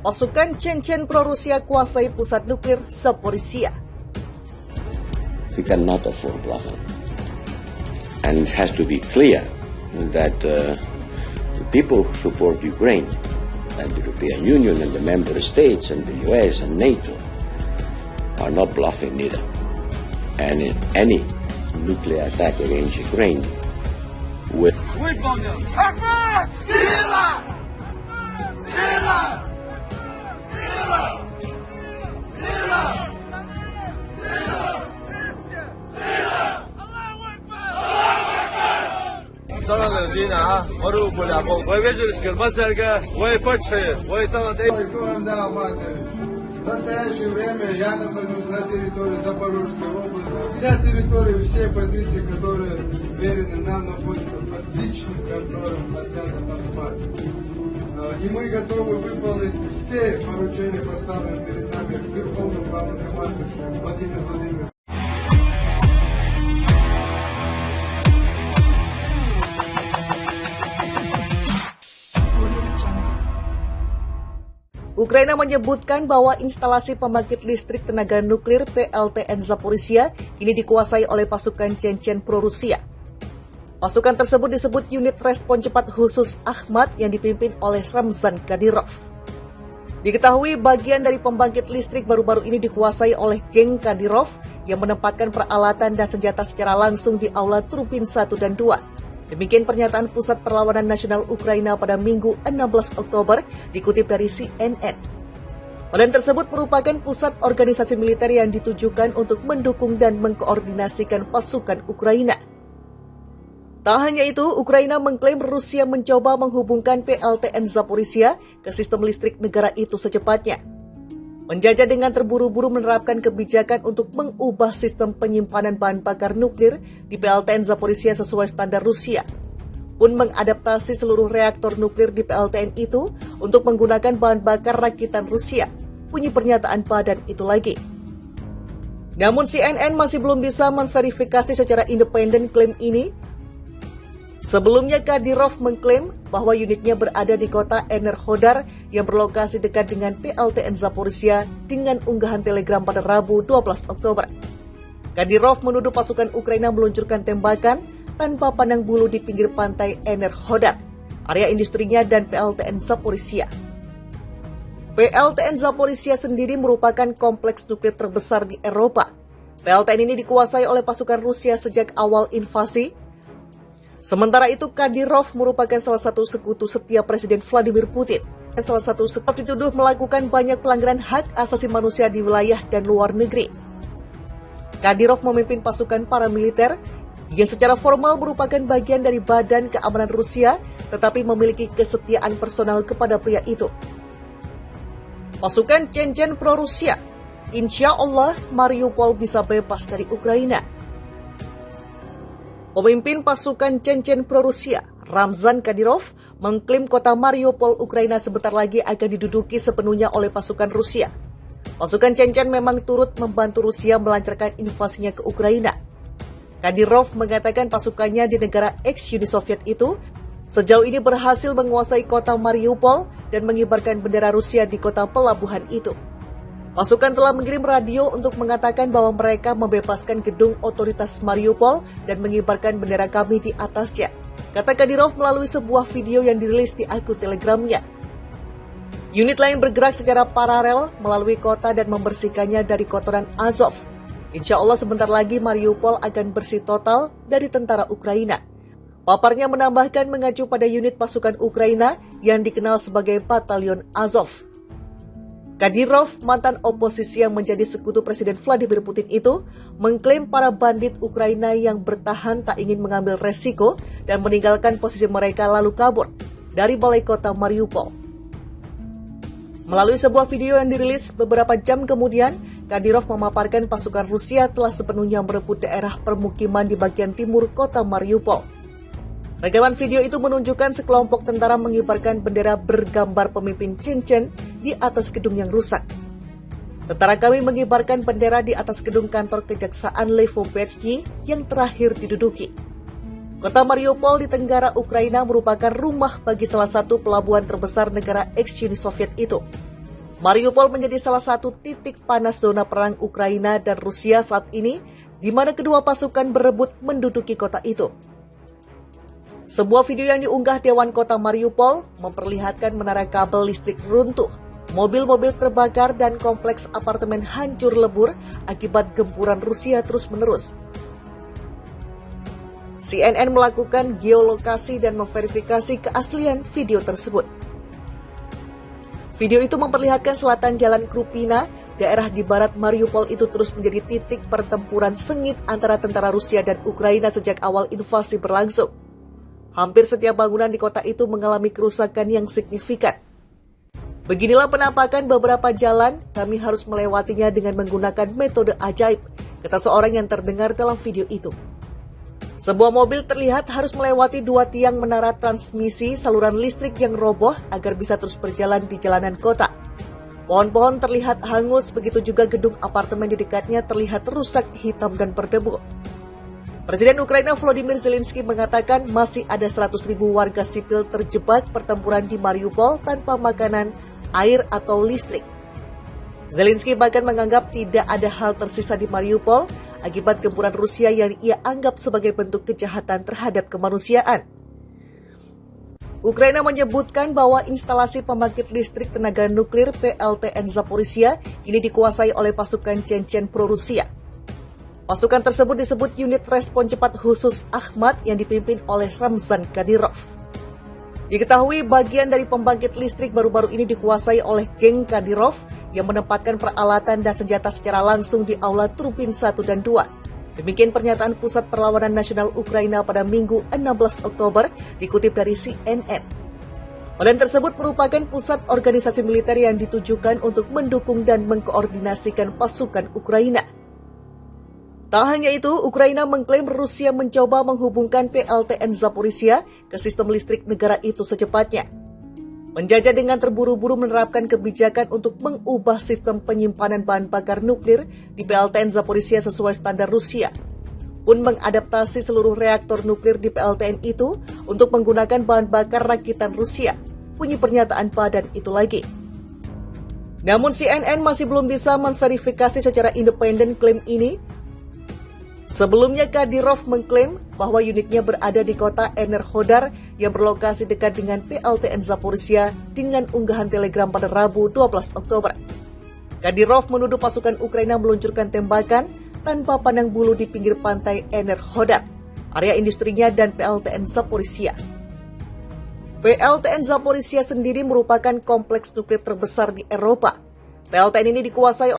Pasukan Chechen pro-Rusia kuasai pusat nuklir Zaporizhia. We cannot afford bluffing. And it has to be clear that the people who support Ukraine, and the European Union and the member states and the US and NATO, are not bluffing neither. And in any nuclear attack against Ukraine will... В настоящее время я нахожусь на территории Запорожской области. Вся территория, все позиции, которые уверены нам, находятся под личным контролем отряда Ахмат. И мы готовы выполнить все поручения, поставленные перед нами Верховным главнокомандующим Владимиром Владимировичем. Ukraina menyebutkan bahwa instalasi pembangkit listrik tenaga nuklir PLTN Zaporizhia kini dikuasai oleh pasukan Chechen pro-Rusia. Pasukan tersebut disebut Unit Respon Cepat Khusus Ahmad yang dipimpin oleh Ramzan Kadyrov. Diketahui bagian dari pembangkit listrik baru-baru ini dikuasai oleh geng Kadyrov yang menempatkan peralatan dan senjata secara langsung di Aula Trubin 1 dan 2. Demikian pernyataan Pusat Perlawanan Nasional Ukraina pada Minggu 16 Oktober dikutip dari CNN. Badan tersebut merupakan pusat organisasi militer yang ditujukan untuk mendukung dan mengkoordinasikan pasukan Ukraina. Tak hanya itu, Ukraina mengklaim Rusia mencoba menghubungkan PLTN Zaporizhia ke sistem listrik negara itu secepatnya. Menjajah dengan terburu-buru menerapkan kebijakan untuk mengubah sistem penyimpanan bahan bakar nuklir di PLTN Zaporizhia sesuai standar Rusia, pun mengadaptasi seluruh reaktor nuklir di PLTN itu untuk menggunakan bahan bakar rakitan Rusia, bunyi pernyataan badan itu lagi. Namun CNN masih belum bisa memverifikasi secara independen klaim ini. Sebelumnya Kadyrov mengklaim bahwa unitnya berada di kota Enerhodar yang berlokasi dekat dengan PLTN Zaporizhia dengan unggahan telegram pada Rabu 12 Oktober. Kadyrov menuduh pasukan Ukraina meluncurkan tembakan tanpa pandang bulu di pinggir pantai Enerhodar, area industrinya dan PLTN Zaporizhia. PLTN Zaporizhia sendiri merupakan kompleks nuklir terbesar di Eropa. PLTN ini dikuasai oleh pasukan Rusia sejak awal invasi. Sementara itu, Kadyrov merupakan salah satu sekutu setia Presiden Vladimir Putin. Salah satu sekutu dituduh melakukan banyak pelanggaran hak asasi manusia di wilayah dan luar negeri. Kadyrov memimpin pasukan paramiliter yang secara formal merupakan bagian dari Badan Keamanan Rusia, tetapi memiliki kesetiaan personal kepada pria itu. Pasukan Chechen pro-Rusia, insya Allah Mariupol bisa bebas dari Ukraina. Pemimpin pasukan Chechen pro-Rusia, Ramzan Kadyrov, mengklaim kota Mariupol, Ukraina sebentar lagi akan diduduki sepenuhnya oleh pasukan Rusia. Pasukan Chechen memang turut membantu Rusia melancarkan invasinya ke Ukraina. Kadyrov mengatakan pasukannya di negara ex-Uni Soviet itu sejauh ini berhasil menguasai kota Mariupol dan mengibarkan bendera Rusia di kota pelabuhan itu. Pasukan telah mengirim radio untuk mengatakan bahwa mereka membebaskan gedung otoritas Mariupol dan mengibarkan bendera kami di atasnya, kata Kadyrov melalui sebuah video yang dirilis di akun Telegramnya. Unit lain bergerak secara paralel melalui kota dan membersihkannya dari kotoran Azov. Insya Allah sebentar lagi Mariupol akan bersih total dari tentara Ukraina. Paparnya menambahkan mengacu pada unit pasukan Ukraina yang dikenal sebagai Batalion Azov. Kadyrov, mantan oposisi yang menjadi sekutu Presiden Vladimir Putin itu, mengklaim para bandit Ukraina yang bertahan tak ingin mengambil resiko dan meninggalkan posisi mereka lalu kabur dari balai kota Mariupol. Melalui sebuah video yang dirilis beberapa jam kemudian, Kadyrov memaparkan pasukan Rusia telah sepenuhnya merebut daerah permukiman di bagian timur kota Mariupol. Rekaman video itu menunjukkan sekelompok tentara mengibarkan bendera bergambar pemimpin Chechen di atas gedung yang rusak. Tentara kami mengibarkan bendera di atas gedung kantor Kejaksaan Lvovetsky yang terakhir diduduki. Kota Mariupol di tenggara Ukraina merupakan rumah bagi salah satu pelabuhan terbesar negara ex-Uni Soviet itu. Mariupol menjadi salah satu titik panas zona perang Ukraina dan Rusia saat ini, di mana kedua pasukan berebut menduduki kota itu. Sebuah video yang diunggah Dewan Kota Mariupol memperlihatkan menara kabel listrik runtuh, mobil-mobil terbakar, dan kompleks apartemen hancur lebur akibat gempuran Rusia terus-menerus. CNN melakukan geolokasi dan memverifikasi keaslian video tersebut. Video itu memperlihatkan selatan Jalan Krupina, daerah di barat Mariupol itu terus menjadi titik pertempuran sengit antara tentara Rusia dan Ukraina sejak awal invasi berlangsung. Hampir setiap bangunan di kota itu mengalami kerusakan yang signifikan. Beginilah penampakan beberapa jalan, kami harus melewatinya dengan menggunakan metode ajaib, kata seorang yang terdengar dalam video itu. Sebuah mobil terlihat harus melewati 2 tiang menara transmisi saluran listrik yang roboh agar bisa terus berjalan di jalanan kota. Pohon-pohon terlihat hangus, begitu juga gedung apartemen di dekatnya terlihat rusak, hitam, dan berdebu. Presiden Ukraina Volodymyr Zelensky mengatakan masih ada 100.000 warga sipil terjebak pertempuran di Mariupol tanpa makanan, air, atau listrik. Zelensky bahkan menganggap tidak ada hal tersisa di Mariupol akibat gempuran Rusia yang ia anggap sebagai bentuk kejahatan terhadap kemanusiaan. Ukraina menyebutkan bahwa instalasi pembangkit listrik tenaga nuklir PLTN Zaporizhia ini dikuasai oleh pasukan Chechen pro-Rusia. Pasukan tersebut disebut Unit Respon Cepat Khusus Ahmad yang dipimpin oleh Ramzan Kadyrov. Diketahui bagian dari pembangkit listrik baru-baru ini dikuasai oleh geng Kadyrov yang menempatkan peralatan dan senjata secara langsung di Aula Trubin 1 dan 2. Demikian pernyataan Pusat Perlawanan Nasional Ukraina pada Minggu 16 Oktober dikutip dari CNN. Badan tersebut merupakan pusat organisasi militer yang ditujukan untuk mendukung dan mengkoordinasikan pasukan Ukraina. Tak hanya itu, Ukraina mengklaim Rusia mencoba menghubungkan PLTN Zaporizhia ke sistem listrik negara itu secepatnya. Menjajah dengan terburu-buru menerapkan kebijakan untuk mengubah sistem penyimpanan bahan bakar nuklir di PLTN Zaporizhia sesuai standar Rusia, pun mengadaptasi seluruh reaktor nuklir di PLTN itu untuk menggunakan bahan bakar rakitan Rusia, bunyi pernyataan badan itu lagi. Namun CNN masih belum bisa memverifikasi secara independen klaim ini. Sebelumnya Kadyrov mengklaim bahwa unitnya berada di kota Enerhodar yang berlokasi dekat dengan PLTN Zaporizhia dengan unggahan Telegram pada Rabu 12 Oktober. Kadyrov menuduh pasukan Ukraina meluncurkan tembakan tanpa pandang bulu di pinggir pantai Enerhodar, area industrinya dan PLTN Zaporizhia. PLTN Zaporizhia sendiri merupakan kompleks nuklir terbesar di Eropa. PLTN ini dikuasai